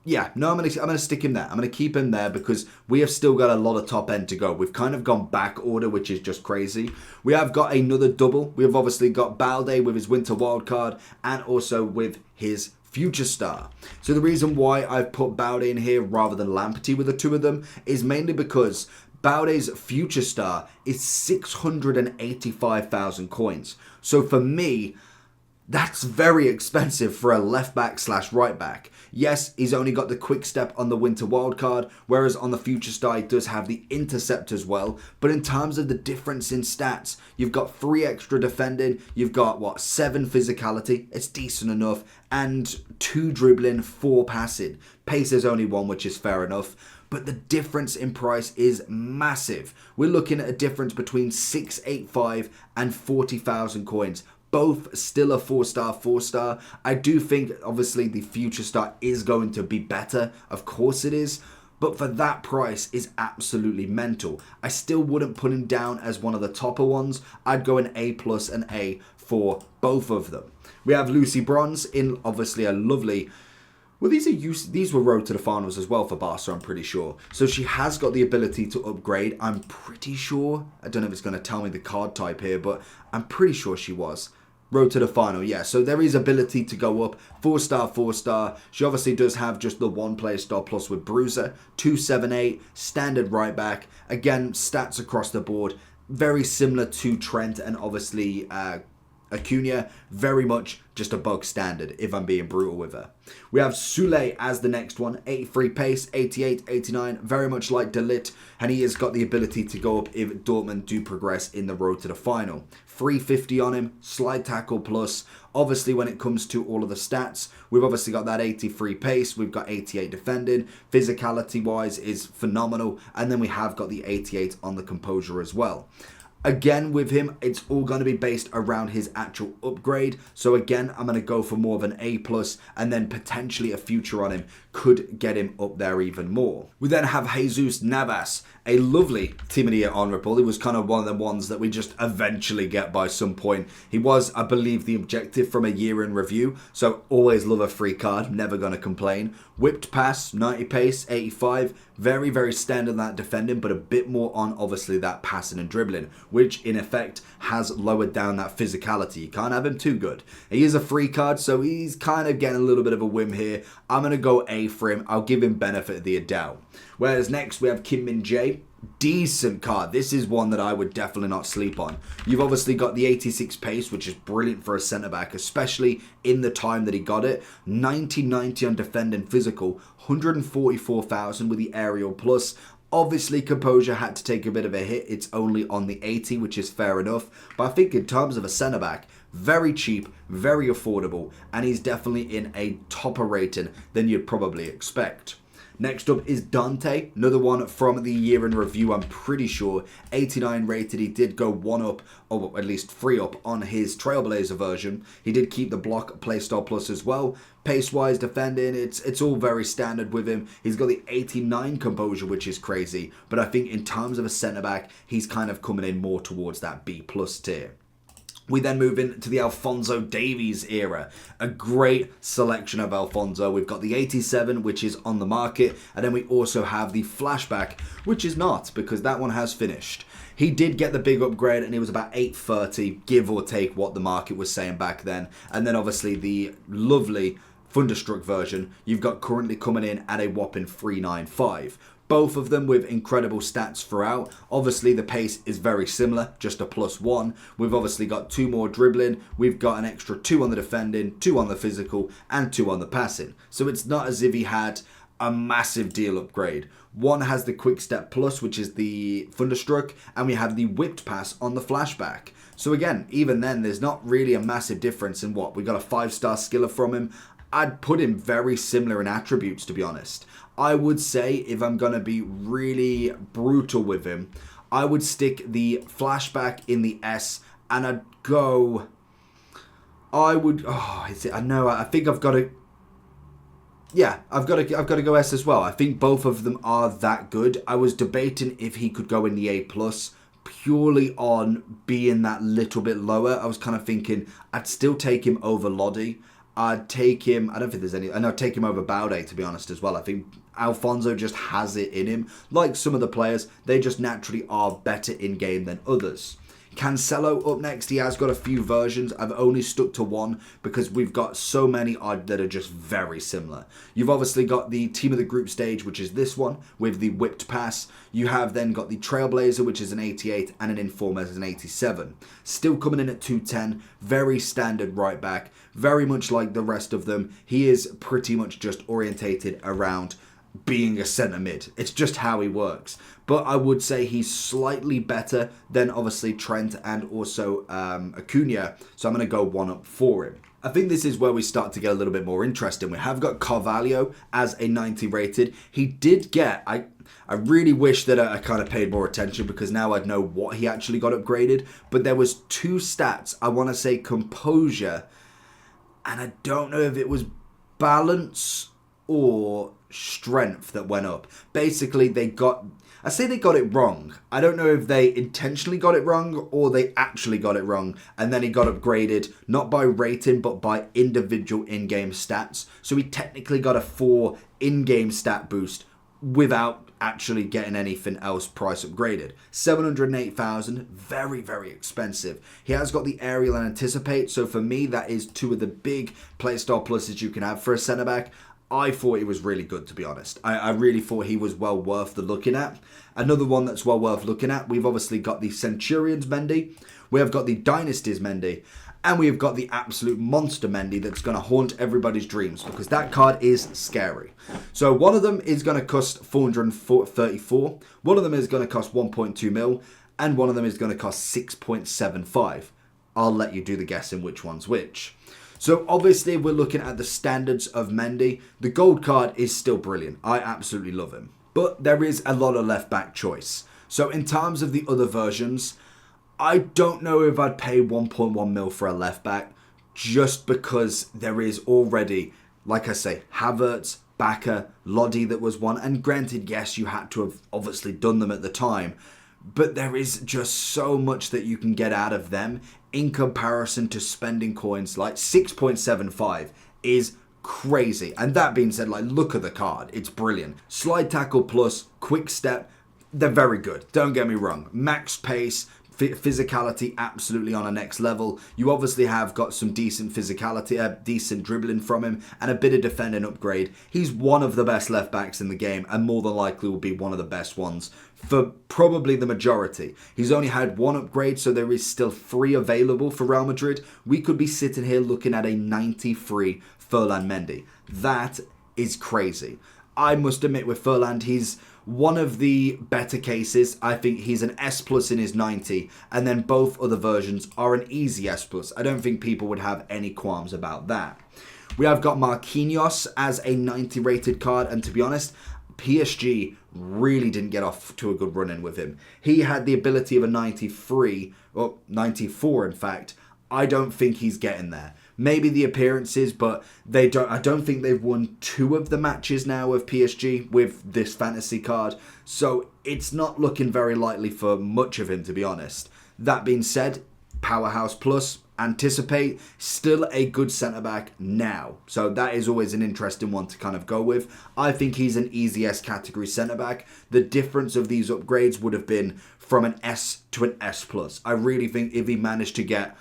Yeah, no, I'm gonna stick him there. I'm going to keep him there because we have still got a lot of top end to go. We've kind of gone back order, which is just crazy. We have got another double. We have obviously got Balde with his winter wildcard and also with his future star. So the reason why I've put Balde in here rather than Lamptey with the two of them is mainly because Balde's future star is 685,000 coins. So for me, that's very expensive for a left back / right back. Yes, he's only got the quick step on the winter wildcard, whereas on the future star he does have the intercept as well. But in terms of the difference in stats, you've got 3 extra defending, you've got 7 physicality, it's decent enough, and 2 dribbling, 4 passing. Pace is only 1, which is fair enough. But the difference in price is massive. We're looking at a difference between 685 and 40,000 coins. Both still a 4-star. I do think, obviously, the future star is going to be better. Of course it is. But for that price is absolutely mental. I still wouldn't put him down as one of the topper ones. I'd go an A+ and A for both of them. We have Lucy Bronze in, obviously, a lovely... Well, these were road to the finals as well for Barca, I'm pretty sure. So she has got the ability to upgrade. I'm pretty sure. I don't know if it's going to tell me the card type here, but I'm pretty sure she was. Road to the final, yeah. So there is ability to go up. 4-star. She obviously does have just the 1 player star plus with Bruiser. 278, standard right back. Again, stats across the board. Very similar to Trent and obviously Acuna, very much just a bug standard, if I'm being brutal with her. We have Sule as the next one. 83 pace, 88, 89, very much like De Ligt, and he has got the ability to go up if Dortmund do progress in the road to the final. 350 on him, slide tackle plus. Obviously, when it comes to all of the stats, we've obviously got that 83 pace, we've got 88 defending, physicality-wise is phenomenal, and then we have got the 88 on the composure as well. Again, with him, it's all going to be based around his actual upgrade. So again, I'm going to go for more of an A+, and then potentially a future on him could get him up there even more. We then have Jesus Navas, a lovely Team of the Year honourable. He was kind of one of the ones that we just eventually get by some point. He was, I believe, the objective from a year in review. So always love a free card, never going to complain. Whipped pass, 90 pace, 85. Very, very standard that defending, but a bit more on obviously that passing and dribbling, which in effect has lowered down that physicality. You can't have him too good. He is a free card, so he's kind of getting a little bit of a whim here. I'm going to go A for him. I'll give him benefit of the doubt. Whereas next we have Kim Min Jae. Decent card. This is one that I would definitely not sleep on. You've obviously got the 86 pace, which is brilliant for a centre-back, especially in the time that he got it. 90 on defending physical, 144,000 with the aerial plus. Obviously, composure had to take a bit of a hit. It's only on the 80, which is fair enough. But I think in terms of a centre-back, very cheap, very affordable, and he's definitely in a topper rating than you'd probably expect. Next up is Dante, another one from the year in review, I'm pretty sure. 89 rated, he did go 1 up, or at least 3 up on his Trailblazer version. He did keep the block playstyle plus as well. Pace-wise, defending, it's all very standard with him. He's got the 89 composure, which is crazy. But I think in terms of a centre-back, he's kind of coming in more towards that B+ tier. We then move into the Alphonso Davies era. A great selection of Alphonso. We've got the 87, which is on the market. And then we also have the flashback, which is not, because that one has finished. He did get the big upgrade, and it was about 830, give or take what the market was saying back then. And then obviously the lovely Thunderstruck version, you've got currently coming in at a whopping 395. Both of them with incredible stats throughout. Obviously, the pace is very similar, just a +1. We've obviously got 2 more dribbling. We've got an extra 2 on the defending, 2 on the physical, and 2 on the passing. So it's not as if he had a massive deal upgrade. One has the quick step plus, which is the Thunderstruck, and we have the whipped pass on the flashback. So again, even then, there's not really a massive difference in what. We got a 5-star skiller from him. I'd put him very similar in attributes, to be honest. I would say, if I'm going to be really brutal with him, I would stick the flashback in the S, and I'd go... I think I've got to... Yeah, I've got to go S as well. I think both of them are that good. I was debating if he could go in the A+, purely on being that little bit lower. I was kind of thinking I'd still take him over Lodi. I'd take him, I don't think there's any, and I'd take him over Baude, to be honest, as well. I think Alfonso just has it in him. Like some of the players, they just naturally are better in-game than others. Cancelo up next. He has got a few versions. I've only stuck to one because we've got so many that are just very similar. You've obviously got the team of the group stage, which is this one with the whipped pass. You have then got the Trailblazer, which is an 88, and an Informer as an 87. Still coming in at 210. Very standard right back. Very much like the rest of them. He is pretty much just orientated around being a centre mid. It's just how he works. But I would say he's slightly better than obviously Trent and also Acuna. So I'm going to go one up for him. I think this is where we start to get a little bit more interesting. We have got Carvalho as a 90 rated. He did get... I really wish that I kind of paid more attention because now I'd know what he actually got upgraded. But there was two stats. I want to say composure. And I don't know if it was balance or strength that went up. Basically, they got it wrong. I don't know if they intentionally got it wrong or they actually got it wrong. And then he got upgraded, not by rating, but by individual in-game stats. So he technically got a 4 in-game stat boost without actually getting anything else price upgraded. 708,000, very, very expensive. He has got the aerial and anticipate. So for me, that is two of the big playstyle pluses you can have for a centre-back. I thought he was really good, to be honest. I really thought he was well worth the looking at. Another one that's well worth looking at, we've obviously got the Centurions Mendy, we have got the Dynasties Mendy, and we have got the absolute monster Mendy that's going to haunt everybody's dreams because that card is scary. So one of them is going to cost 434, one of them is going to cost 1.2 mil, and one of them is going to cost 6.75. I'll let you do the guessing which one's which. So obviously we're looking at the standards of Mendy. The gold card is still brilliant. I absolutely love him. But there is a lot of left back choice. So in terms of the other versions, I don't know if I'd pay 1.1 mil for a left back just because there is already, like I say, Havertz, Baka, Lodi that was one. And granted, yes, you had to have obviously done them at the time. But there is just so much that you can get out of them in comparison to spending coins. Like 6.75 is crazy. And that being said, like, look at the card. It's brilliant. Slide tackle plus, quick step. They're very good. Don't get me wrong. Max pace, physicality absolutely on a next level. You obviously have got some decent physicality, decent dribbling from him, and a bit of defending upgrade. He's one of the best left backs in the game, and more than likely will be one of the best ones for probably the majority. He's only had one upgrade, so there is still 3 available for Real Madrid. We could be sitting here looking at a 93 Furlan Mendy. That is crazy. I must admit with Furlan, he's one of the better cases. I think he's an S plus in his 90, and then both other versions are an easy S plus. I don't think people would have any qualms about that. We have got Marquinhos as a 90 rated card, and to be honest, PSG really didn't get off to a good run-in with him. He had the ability of a 93, or 94 in fact. I don't think he's getting there. Maybe the appearances, but I don't think they've won 2 of the matches now of PSG with this fantasy card. So it's not looking very likely for much of him, to be honest. That being said, Powerhouse Plus, Anticipate, still a good centre-back now. So that is always an interesting one to kind of go with. I think he's an easy S category centre-back. The difference of these upgrades would have been from an S to an S plus. I really think if he managed to get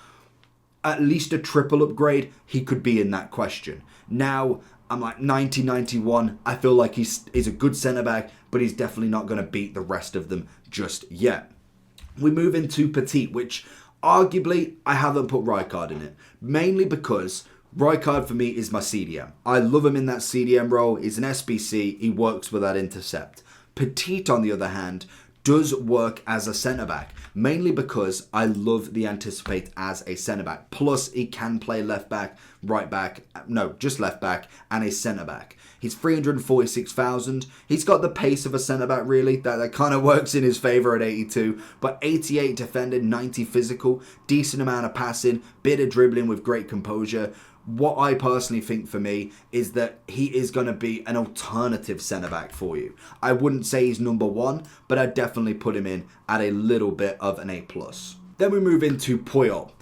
at least a triple upgrade, he could be in that question. Now, I'm like 90, 91. I feel like he's a good centre-back, but he's definitely not going to beat the rest of them just yet. We move into Petite, which arguably I haven't put Rijkaard in it. Mainly because Rijkaard for me is my CDM. I love him in that CDM role. He's an SBC. He works with that intercept. Petite, on the other hand, does work as a centre-back, mainly because I love the anticipate as a centre-back. Plus, he can play left-back, right-back, no, just left-back, and a centre-back. He's 346,000. He's got the pace of a centre-back, really. That kind of works in his favour at 82. But 88 defending, 90 physical, decent amount of passing, bit of dribbling with great composure. What I personally think for me is that he is going to be an alternative centre-back for you. I wouldn't say he's number one, but I'd definitely put him in at a little bit of an A+. Then we move into Puyol.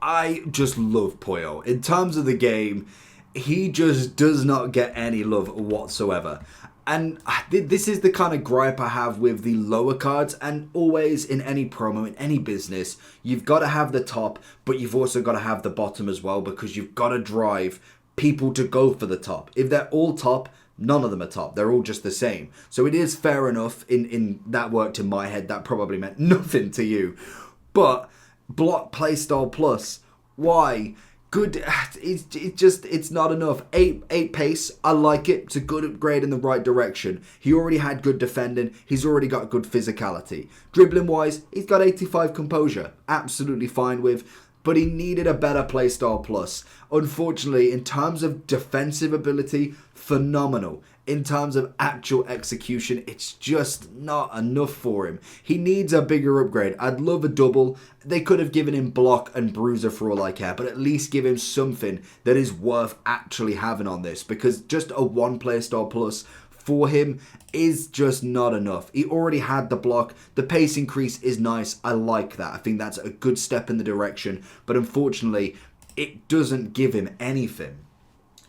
I just love Puyol. In terms of the game, he just does not get any love whatsoever. And this is the kind of gripe I have with the lower cards, and always in any promo, in any business, you've got to have the top, but you've also got to have the bottom as well, because you've got to drive people to go for the top. If they're all top, none of them are top. They're all just the same. So it is fair enough. In that worked in my head. That probably meant nothing to you. But block playstyle plus, why? Good, it's not enough. 8 pace, I like it. It's a good upgrade in the right direction. He already had good defending. He's already got good physicality. Dribbling wise, he's got 85 composure. Absolutely fine with. But he needed a better playstyle plus. Unfortunately, in terms of defensive ability, phenomenal. In terms of actual execution, it's just not enough for him. He needs a bigger upgrade. I'd love a double. They could have given him block and bruiser for all I care, but at least give him something that is worth actually having on this, because just a 1 playstyle plus for him is just not enough. He already had the block. The pace increase is nice. I like that. I think that's a good step in the direction, but unfortunately, it doesn't give him anything.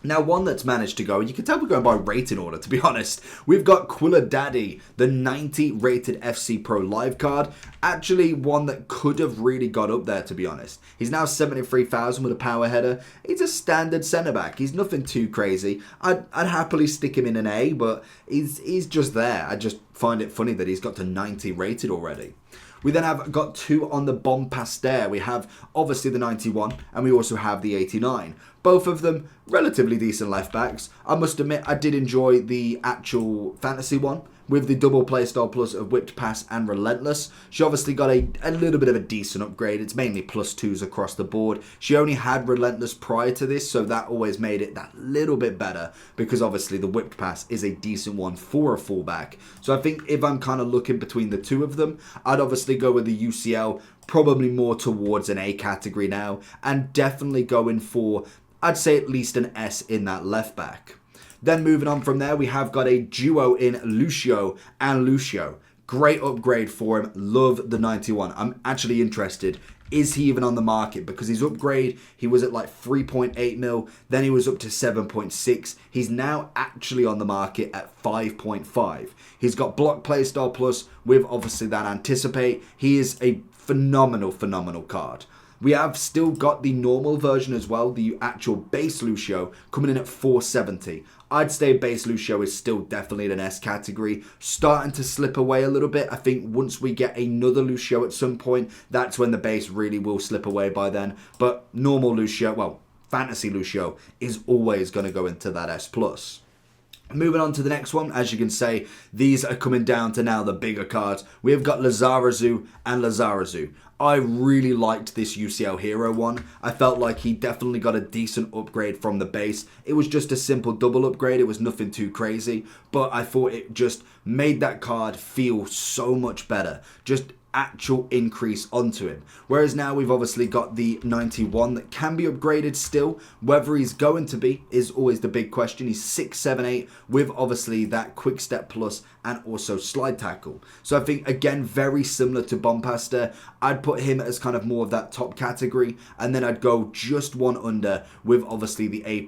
Now, one that's managed to go, you can tell we're going by rating order, to be honest. We've got Quilla Daddy, the 90 rated FC Pro live card. Actually, one that could have really got up there, to be honest. He's now 73,000 with a power header. He's a standard centre-back. He's nothing too crazy. I'd happily stick him in an A, but he's just there. I just find it funny that he's got to 90 rated already. We then have got 2 on the Bompaster. We have obviously the 91 and we also have the 89. Both of them relatively decent left backs. I must admit I did enjoy the actual fantasy one with the double playstyle plus of whipped pass and relentless. She obviously got a little bit of a decent upgrade. It's mainly +2s across the board. She only had relentless prior to this, so that always made it that little bit better, because obviously the whipped pass is a decent one for a fullback. So I think if I'm kind of looking between the two of them, I'd obviously go with the UCL, probably more towards an A category now, and definitely going for, I'd say, at least an S in that left back. Then moving on from there, we have got a duo in Lucio and Lucio. Great upgrade for him. Love the 91. I'm actually interested. Is he even on the market? Because his upgrade, he was at like 3.8 mil. Then he was up to 7.6. He's now actually on the market at 5.5. He's got block playstyle plus with obviously that anticipate. He is a phenomenal card. We have still got the normal version as well, the actual base Lucio, coming in at 470. I'd say base Lucio is still definitely in an S category, starting to slip away a little bit. I think once we get another Lucio at some point, that's when the base really will slip away by then. But normal Lucio, well, fantasy Lucio is always going to go into that S+. Moving on to the next one, as you can say, these are coming down to now the bigger cards. We have got Lizarazu and Lizarazu. I really liked this UCL Hero one. I felt like he definitely got a decent upgrade from the base. It was just a simple double upgrade. It was nothing too crazy, but I thought it just made that card feel so much better. Just actual increase onto him. Whereas now we've obviously got the 91 that can be upgraded still. Whether he's going to be is always the big question. He's 6'7", with obviously that quick step plus and also slide tackle. So I think, again, very similar to Bompaster. I'd put him as kind of more of that top category, and then I'd go just one under with obviously the A+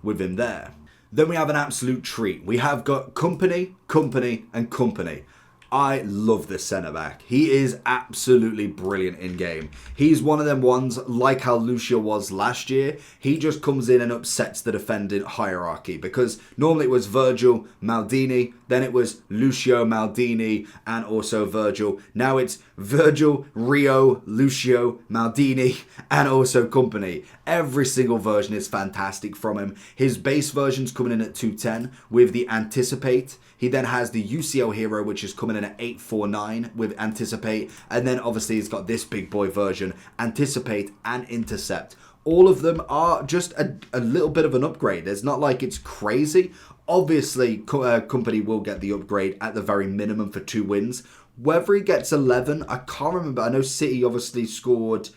with him there. Then we have an absolute treat. We have got Company, and Company. I love this centre-back. He is absolutely brilliant in-game. He's one of them ones, like how Lucio was last year. He just comes in and upsets the defending hierarchy, because normally it was Virgil, Maldini, then it was Lucio, Maldini, and also Virgil. Now it's Virgil, Rio, Lucio, Maldini, and also Company. Every single version is fantastic from him. His base version's coming in at 210 with the Anticipate. He then has the UCL Hero, which is coming in at 849 with Anticipate. And then obviously he's got this big boy version, Anticipate and Intercept. All of them are just a little bit of an upgrade. It's not like it's crazy. Obviously, Company will get the upgrade at the very minimum for 2 wins. Whether he gets 11, I can't remember. I know City obviously scored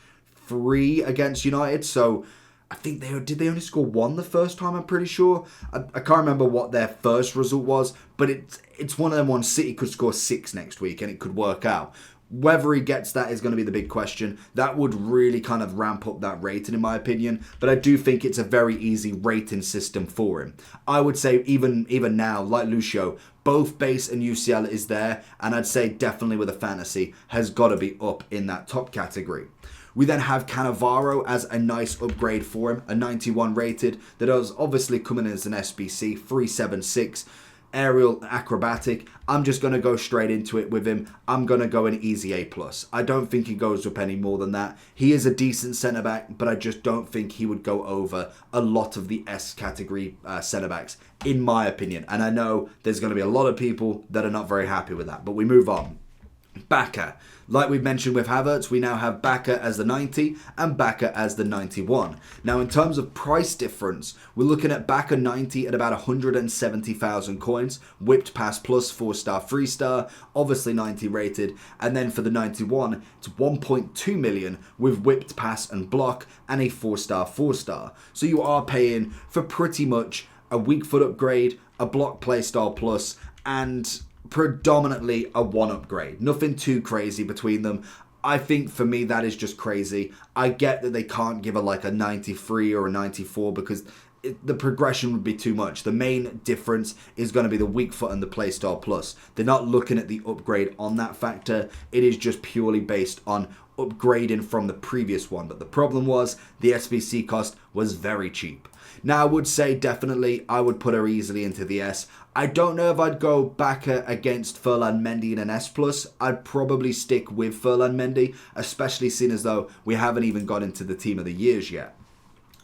3 against United, so I think did they only score 1 the first time, I'm pretty sure. I can't remember what their first result was, but it's one of them ones. City could score 6 next week and it could work out. Whether he gets that is going to be the big question. That would really kind of ramp up that rating in my opinion, but I do think it's a very easy rating system for him. I would say even now, like Lucio, both base and UCL is there, and I'd say definitely with a fantasy has got to be up in that top category. We then have Cannavaro as a nice upgrade for him, a 91 rated that is obviously coming in as an SBC, 376. Aerial, acrobatic. I'm just going to go straight into it with him. I'm going to go an easy A+. I don't think he goes up any more than that. He is a decent centre-back, but I just don't think he would go over a lot of the S category centre-backs, in my opinion. And I know there's going to be a lot of people that are not very happy with that, but we move on. Backer. Like we mentioned with Havertz, we now have Backer as the 90 and Backer as the 91. Now in terms of price difference, we're looking at Backer 90 at about 170,000 coins, whipped pass plus 4-star, 3-star, obviously 90 rated, and then for the 91, it's 1.2 million with whipped pass and block and a 4-star, 4-star. So you are paying for pretty much a weak foot upgrade, a block playstyle plus, and predominantly a 1 upgrade. Nothing too crazy between them. I think for me that is just crazy. I get that they can't give like a 93 or a 94 because the progression would be too much. The main difference is going to be the weak foot and the playstyle plus. They're not looking at the upgrade on that factor. It is just purely based on upgrading from the previous one. But the problem was the SBC cost was very cheap. Now I would say definitely I would put her easily into the S. I don't know if I'd go Backer against Varane Mendy in an S+. I'd probably stick with Varane Mendy, especially seeing as though we haven't even got into the team of the years yet.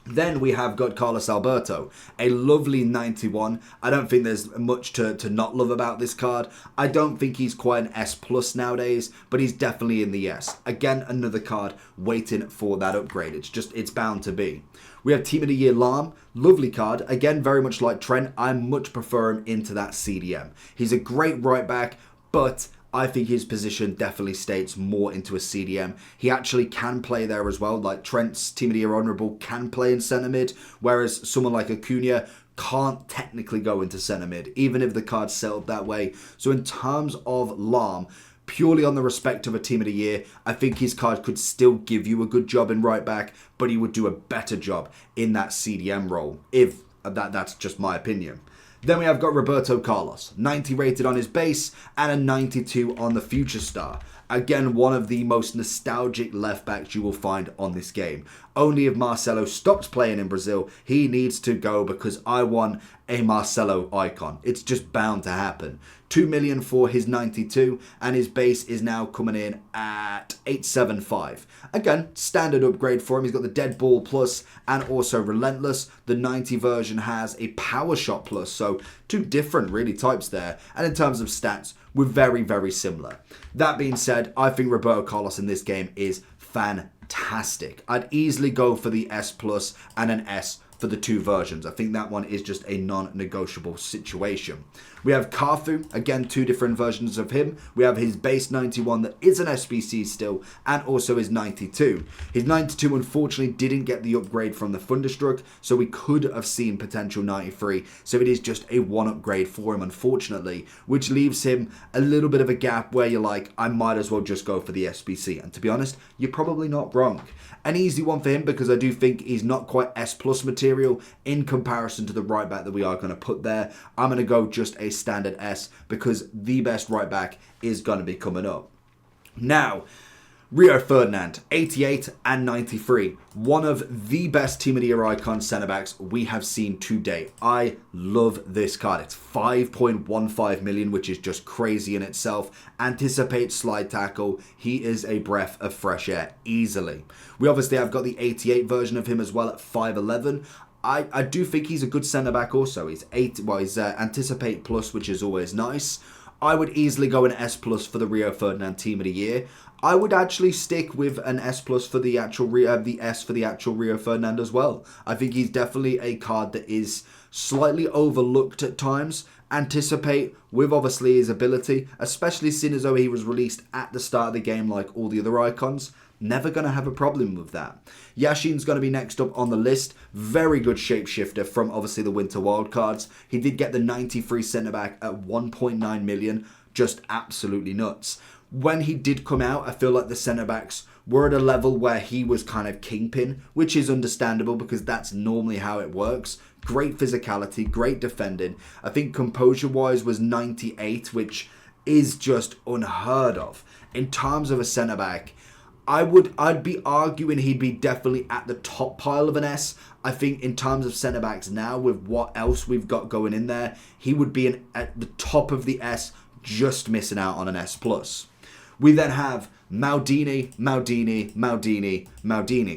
Then we have got Carlos Alberto, a lovely 91. I don't think there's much to not love about this card. I don't think he's quite an S+ nowadays, but he's definitely in the S. Again, another card waiting for that upgrade. It's bound to be. We have Team of the Year Lahm, lovely card. Again, very much like Trent, I much prefer him into that CDM. He's a great right back, but I think his position definitely states more into a CDM. He actually can play there as well, like Trent's Team of the Year Honourable can play in centre mid, whereas someone like Acuna can't technically go into centre mid, even if the card's set up that way. So in terms of Lahm, purely on the respect of a Team of the Year, I think his card could still give you a good job in right back, but he would do a better job in that CDM role, if that's just my opinion. Then we have got Roberto Carlos, 90 rated on his base and a 92 on the Future Star. Again, one of the most nostalgic left backs you will find on this game. Only if Marcelo stops playing in Brazil, he needs to go because I want a Marcelo icon. It's just bound to happen. 2 million for his 92 and his base is now coming in at 875. Again, standard upgrade for him. He's got the Dead Ball Plus and also Relentless. The 90 version has a Power Shot Plus, so 2 different really types there. And in terms of stats, we're very, very similar. That being said, I think Roberto Carlos in this game is fantastic. I'd easily go for the S Plus and an S for the 2 versions. I think that one is just a non-negotiable situation. We have Carfu, again 2 different versions of him. We have his base 91 that is an SBC still, and also his 92. His 92 unfortunately didn't get the upgrade from the Thunderstruck, so we could have seen potential 93, so it is just a 1 upgrade for him unfortunately, which leaves him a little bit of a gap where you're like, I might as well just go for the SBC, and to be honest, you're probably not wrong. An easy one for him because I do think he's not quite S plus material in comparison to the right back that we are going to put there. I'm going to go just a standard S because the best right back is going to be coming up. Now, Rio Ferdinand, 88 and 93. One of the best Team of the Year icon centre-backs we have seen to date. I love this card. It's 5.15 million, which is just crazy in itself. Anticipate slide tackle. He is a breath of fresh air, easily. We obviously have got the 88 version of him as well at 5'11". I do think he's a good centre-back also. He's Anticipate Plus, which is always nice. I would easily go an S plus for the Rio Ferdinand Team of the Year. I would actually stick with an S plus for the actual the S for the actual Rio Ferdinand as well. I think he's definitely a card that is slightly overlooked at times. Anticipate with obviously his ability, especially seeing as though he was released at the start of the game like all the other icons. Never going to have a problem with that. Yashin's going to be next up on the list. Very good shapeshifter from obviously the Winter Wildcards. He did get the 93 centre-back at 1.9 million. Just absolutely nuts. When he did come out, I feel like the centre-backs were at a level where he was kind of kingpin, which is understandable because that's normally how it works. Great physicality, great defending. I think composure-wise was 98, which is just unheard of. In terms of a centre-back, I'd be arguing he'd be definitely at the top pile of an S. I think in terms of centre-backs now, with what else we've got going in there, he would be at the top of the S, just missing out on an S+. We then have Maldini.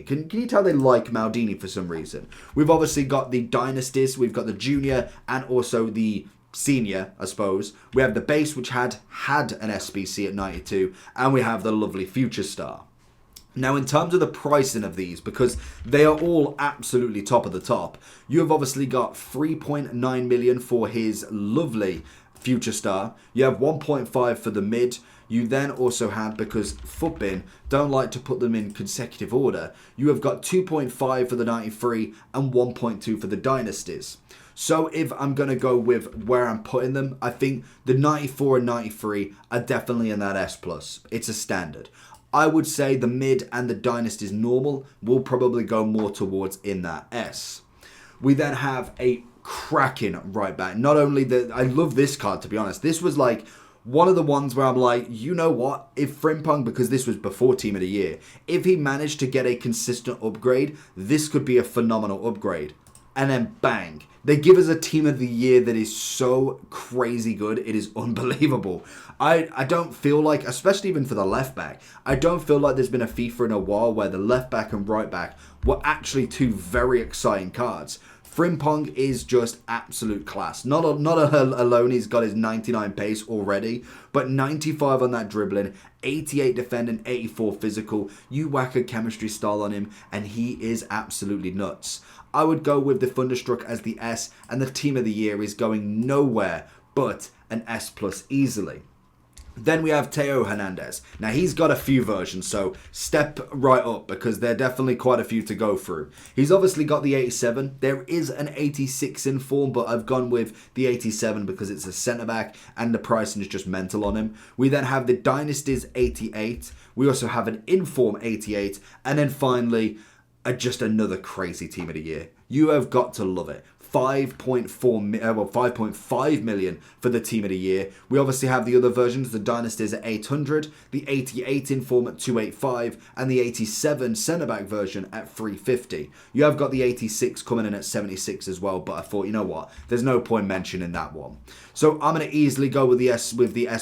Can you tell they like Maldini for some reason? We've obviously got the Dynasties, we've got the Junior, and also the Senior, I suppose. We have the base, which had an SBC at 92, and we have the lovely Future Star. Now, in terms of the pricing of these, because they are all absolutely top of the top, you have obviously got 3.9 million for his lovely Future Star. You have 1.5 for the mid. You then also have, because Footbin don't like to put them in consecutive order, you have got 2.5 for the 93 and 1.2 for the Dynasties. So if I'm going to go with where I'm putting them, I think the 94 and 93 are definitely in that S+. It's a standard. I would say the mid and the Dynasties normal will probably go more towards in that S. We then have a cracking right back. Not only that, I love this card, to be honest. This was like one of the ones where I'm like, you know what? If Frimpong, because this was before Team of the Year, if he managed to get a consistent upgrade, this could be a phenomenal upgrade. And then bang, they give us a Team of the Year that is so crazy good. It is unbelievable. I don't feel like, especially even for the left back, I don't feel like there's been a FIFA in a while where the left back and right back were actually two very exciting cards. Frimpong is just absolute class. Not alone he's got his 99 pace already, but 95 on that dribbling, 88 defending, 84 physical. You whack a chemistry style on him and he is absolutely nuts. I would go with the Thunderstruck as the S, and the Team of the Year is going nowhere but an S+ easily. Then we have Theo Hernandez. Now, he's got a few versions, so step right up because there are definitely quite a few to go through. He's obviously got the 87. There is an 86 in form, but I've gone with the 87 because it's a centre-back and the pricing is just mental on him. We then have the Dynasties 88. We also have an in-form 88. And then finally, just another crazy Team of the Year. You have got to love it. 5.5 million for the Team of the Year. We obviously have the other versions, the Dynasties at 800, the 88 in form at 285, and the 87 centre-back version at 350. You have got the 86 coming in at 76 as well, but I thought, you know what, there's no point mentioning that one. So I'm going to easily go with the S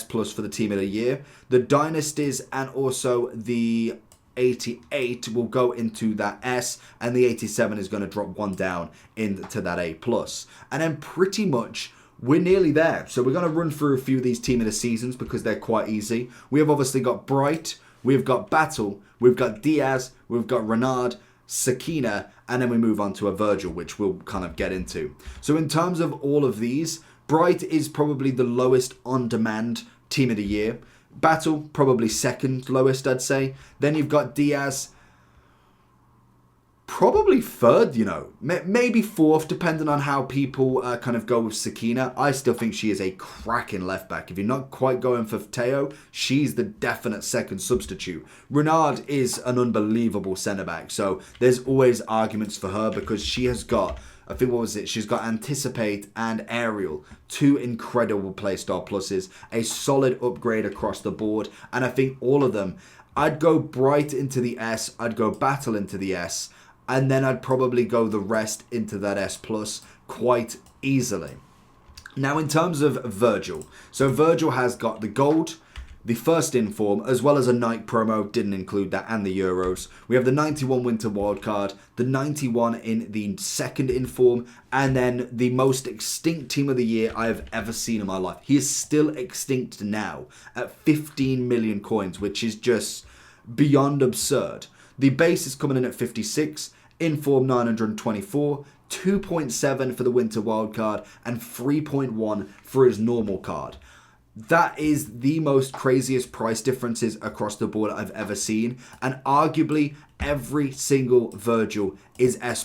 plus for the Team of the Year. The Dynasties and also the 88 will go into that S, and the 87 is going to drop one down into that A+. And then pretty much we're nearly there. So we're going to run through a few of these Team of the Seasons because they're quite easy. We have obviously got Bright, we've got Battle, we've got Diaz, we've got Renard, Sakina, and then we move on to a Virgil, which we'll kind of get into. So in terms of all of these, Bright is probably the lowest on-demand Team of the Year. Battle, probably second lowest, I'd say. Then you've got Diaz, probably third, you know. Maybe fourth, depending on how people kind of go with Sakina. I still think she is a cracking left back. If you're not quite going for Theo, she's the definite second substitute. Renard is an unbelievable centre-back, so there's always arguments for her because she has got, I think, what was it? She's got Anticipate and Aerial. Two incredible playstyle pluses. A solid upgrade across the board. And I think all of them, I'd go Bright into the S. I'd go Battle into the S. And then I'd probably go the rest into that S plus quite easily. Now, in terms of Virgil. So Virgil has got the gold, the first inform, as well as a Nike promo, didn't include that, and the Euros. We have the 91 winter wildcard, the 91 in the second inform, and then the most extinct team of the year I have ever seen in my life. He is still extinct now at 15 million coins, which is just beyond absurd. The base is coming in at 56, inform 924, 2.7 for the winter wildcard, and 3.1 for his normal card. That is the most craziest price differences across the board I've ever seen. And arguably, every single Virgil is S+.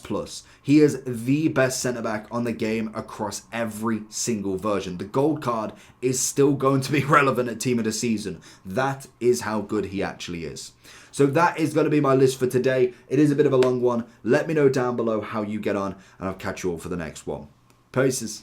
He is the best centre-back on the game across every single version. The gold card is still going to be relevant at Team of the Season. That is how good he actually is. So that is going to be my list for today. It is a bit of a long one. Let me know down below how you get on, and I'll catch you all for the next one. Peace.